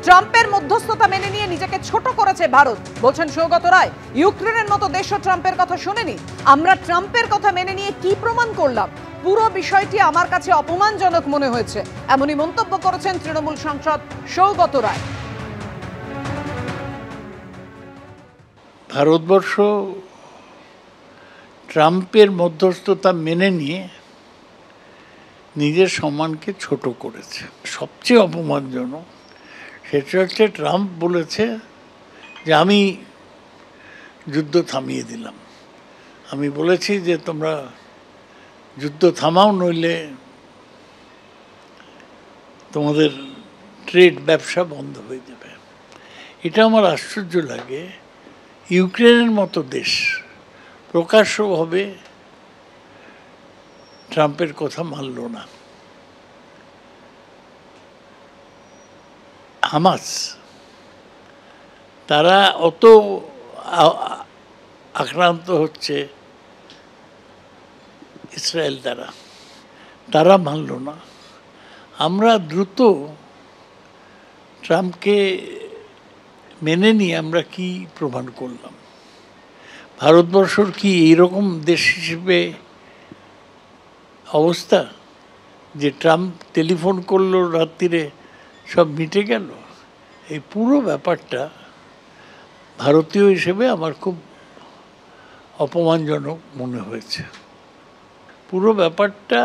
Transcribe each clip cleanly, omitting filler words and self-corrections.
ট্রাম্পের মধ্যস্থতা মেনে নিয়ে নিজেকে ছোট করেছে ভারত, বলছেন সৌগত রায়। ইউক্রেনের মতো দেশও ট্রাম্পের কথা শোনেনি। আমরা ট্রাম্পের কথা মেনে নিয়ে কি প্রমাণ করলাম? পুরো বিষয়টি আমার কাছে অপমানজনক মনে হয়েছে, এমনই মন্তব্য করেছেন তৃণমূল সাংসদ সৌগত রায়। ভারতবর্ষ ট্রাম্পের মধ্যস্থতা মেনে নিয়ে নিজের সম্মানকে ছোট করেছে। সবচেয়ে অপমানজনক সেটা হচ্ছে ট্রাম্প বলেছে যে আমি যুদ্ধ থামিয়ে দিলাম। আমি বলেছি যে তোমরা যুদ্ধ থামাও, নইলে তোমাদের ট্রেড ব্যবসা বন্ধ হয়ে যাবে। এটা আমার আশ্চর্য লাগে। ইউক্রেনের মতো দেশ প্রকাশ্যভাবে ট্রাম্পের কথা মানল না। হামাস তারা অত আক্রান্ত হচ্ছে ইসরায়েল দ্বারা, তারা মানল না। আমরা দ্রুত ট্রাম্পকে মেনে নিয়ে আমরা কি প্রমাণ করলাম? ভারতবর্ষর কি এইরকম দেশ হিসেবে অবস্থা যে ট্রাম্প টেলিফোন করলো রাত্রিরে সব মিটে গেল? এই পুরো ব্যাপারটা ভারতীয় হিসেবে আমার খুব অপমানজনক মনে হয়েছে। পুরো ব্যাপারটা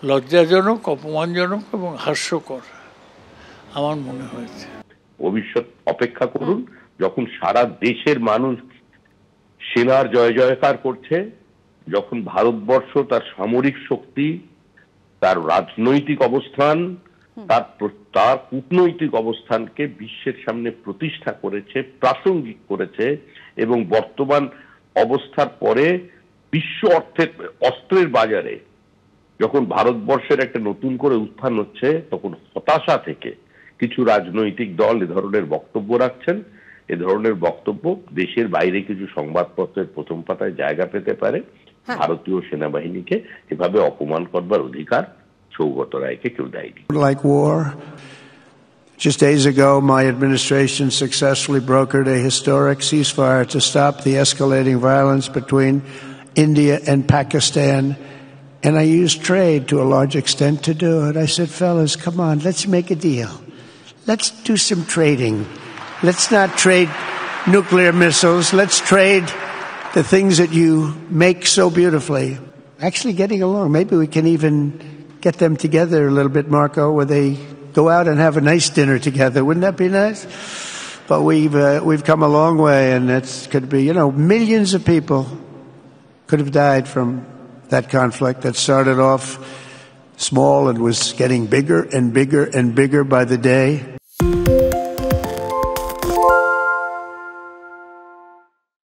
লজ্জাজনক, অপমানজনক এবং হাস্যকর আমার মনে হয়েছে। ভবিষ্যৎ অপেক্ষা করুন, যখন সারা দেশের মানুষ সেনার জয় জয়কার করছে, যখন ভারতবর্ষ তার সামরিক শক্তি, তার রাজনৈতিক অবস্থান, তার কূটনৈতিক অবস্থানকে বিশ্বের সামনে প্রতিষ্ঠা করেছে, প্রাসঙ্গিক করেছে, এবং বর্তমান অবস্থার পরে বিশ্ব অস্ত্রের বাজারে যখন ভারতবর্ষের একটা নতুন করে উত্থান হচ্ছে, তখন হতাশা থেকে কিছু রাজনৈতিক দল এ ধরনের বক্তব্য রাখছেন। এ ধরনের বক্তব্য দেশের বাইরে কিছু সংবাদপত্রের প্রথম পাতায় জায়গা পেতে পারে। ভারতীয় সেনাবাহিনীকে এভাবে অপমান করবার অধিকার সৌগত রায়কে কেউ দেয়নি। Like war. Just days ago, my administration successfully brokered a historic ceasefire to stop the escalating violence between India and Pakistan. And I used trade to a large extent to do it. I said, fellas, come on, let's make a deal. Let's do some trading. Let's not trade nuclear missiles. Let's trade the things that you make so beautifully. Actually getting along. Maybe we can even get them together a little bit, Marco, where they go out and have a nice dinner together. Wouldn't that be nice? But we've come a long way, and it could be, millions of people could have died from that conflict that started off small and was getting bigger and bigger and bigger by the day.